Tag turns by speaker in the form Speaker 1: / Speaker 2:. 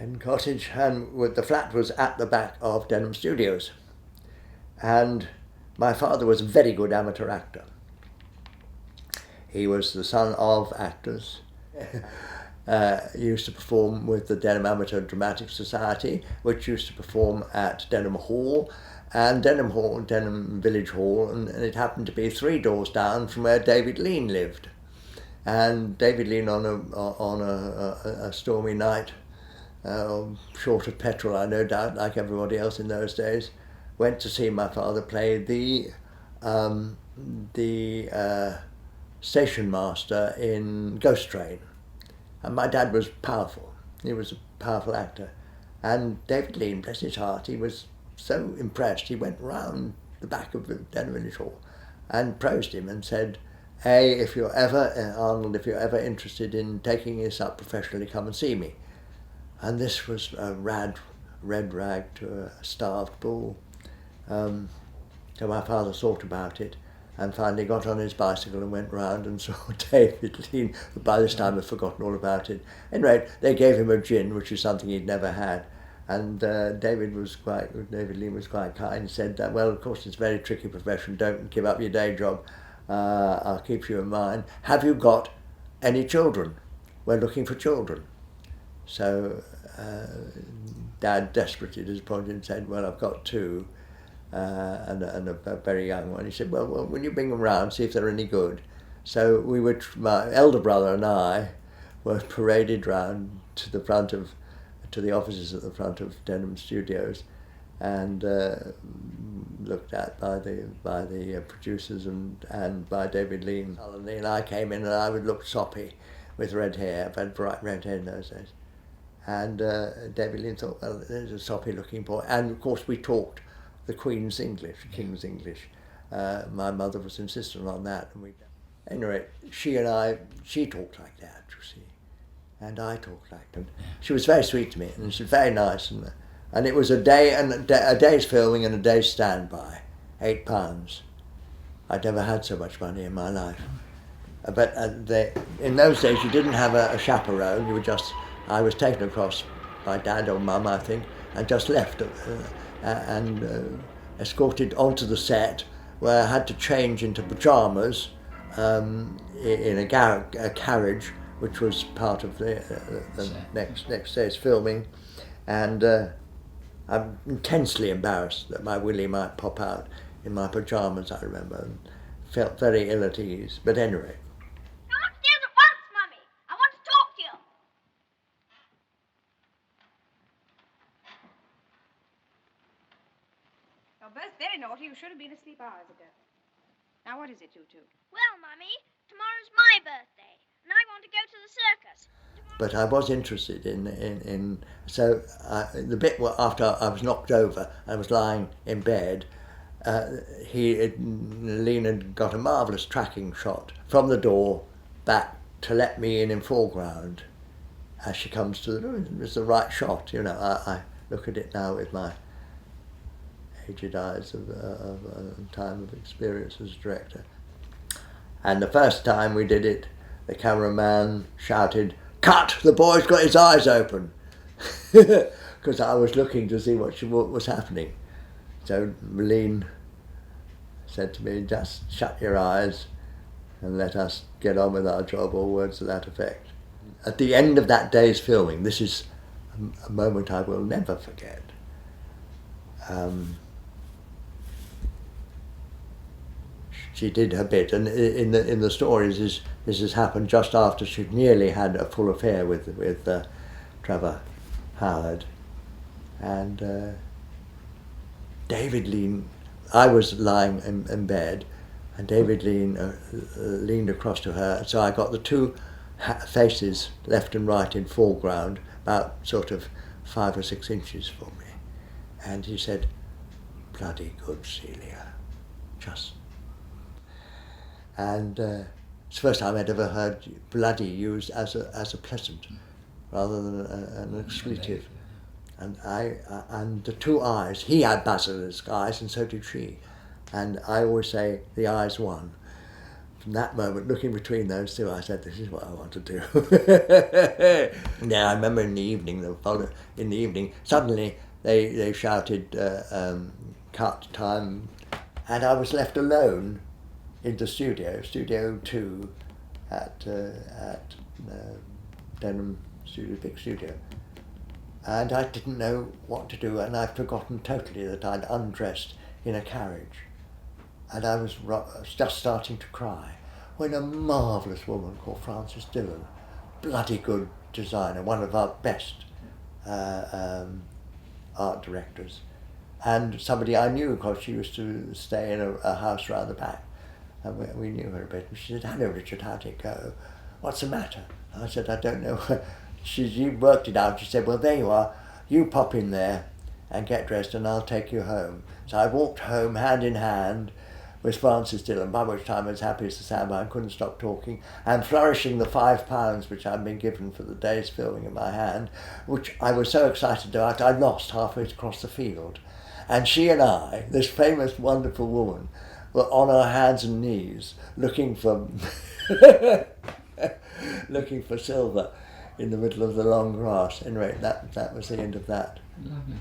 Speaker 1: in Cottage, and the flat was at the back of Denham Studios. And my father was a very good amateur actor. He was the son of actors. He used to perform with the Denham Amateur Dramatic Society, which used to perform at Denham Hall, and Denham Village Hall, and it happened to be 3 doors down from where David Lean lived. And David Lean, on a stormy night, short of petrol, I no doubt, like everybody else in those days, went to see my father play the station master in Ghost Train. And my dad was powerful. He was a powerful actor. And David Lean, bless his heart, he was so impressed, he went round the back of the Denham Village Hall and praised him and said, "Hey, if you're ever interested in taking this up professionally, come and see me." And this was a red rag to a starved bull. So my father thought about it and finally got on his bicycle and went round and saw David Lean, who by this time had forgotten all about it. Anyway, they gave him a gin, which is something he'd never had. And David Lean was quite kind, said that, well, of course it's a very tricky profession, don't give up your day job, I'll keep you in mind. Have you got any children? We're looking for children. So Dad, desperately disappointed, said, well, I've got 2. And a very young one. He said, well, when you bring them round, see if they're any good. So my elder brother and I were paraded round to the offices at the front of Denham Studios, and looked at by the producers and by David Lean. And I came in and I would look soppy with red hair. I've had bright red hair in those days. And David Lean thought, well, there's a soppy looking boy. And of course we talked the Queen's English, King's English. My mother was insistent on that. And anyway, she talked like that, you see, and I talked like that. She was very sweet to me, and she was very nice, and it was a day's filming and a day's standby, £8. I'd never had so much money in my life. But in those days you didn't have a chaperone. I was taken across by Dad or Mum, I think, and just left. And escorted onto the set, where I had to change into pyjamas in a carriage, which was part of the next day's filming. And I'm intensely embarrassed that my willy might pop out in my pyjamas, I remember, and felt very ill at ease. But anyway.
Speaker 2: Come upstairs at once, Mummy. I want to talk to you.
Speaker 3: You're both very naughty. You should have been asleep hours ago. Now, what is it, you two?
Speaker 2: Well, Mummy, tomorrow's my birthday, and I want to go to the circus.
Speaker 1: But I was interested so the bit after I was knocked over, I was lying in bed, Lean had got a marvellous tracking shot from the door back to let me in foreground as she comes to the room. It was the right shot, you know. I look at it now with my aged eyes of time of experience as a director. And the first time we did it, the cameraman shouted, "Cut! The boy's got his eyes open!" Because I was looking to see what was happening. So Lean said to me, "Just shut your eyes and let us get on with our job," or words to that effect. At the end of that day's filming, this is a moment I will never forget. She did her bit, and in the stories this has happened just after she'd nearly had a full affair with Trevor Howard, and David Lean. I was lying in bed, and David Lean leaned across to her, so I got the 2 faces, left and right, in foreground, about sort of 5 or 6 inches from me, and he said, "Bloody good, Celia, just." And it's the first time I'd ever heard bloody used as a pleasant rather than an expletive. And the 2 eyes, he had basilisk eyes and so did she. And I always say the eyes won. from that moment, looking between those two, I said, "This is what I want to do." Now I remember in the evening, suddenly they shouted, "Cut time," and I was left alone in the Studio 2, at Denham Studio, big studio, and I didn't know what to do, and I'd forgotten totally that I'd undressed in a carriage. And I was just starting to cry when a marvellous woman called Frances Dillon, bloody good designer, one of our best art directors, and somebody I knew because she used to stay in a house round the back, and we knew her a bit. And she said, "Hello, Richard, how'd it go? What's the matter?" I said, "I don't know." She worked it out. She said, "Well, there you are. You pop in there and get dressed and I'll take you home." So I walked home hand in hand with Frances Dillon, by which time I was happy as a sandman, couldn't stop talking, and flourishing the £5 which I'd been given for the day's filming in my hand, which I was so excited about I lost halfway across the field. And she and I, this famous, wonderful woman, were on our hands and knees looking for looking for silver in the middle of the long grass. Anyway, that was the end of that.
Speaker 4: Lovely.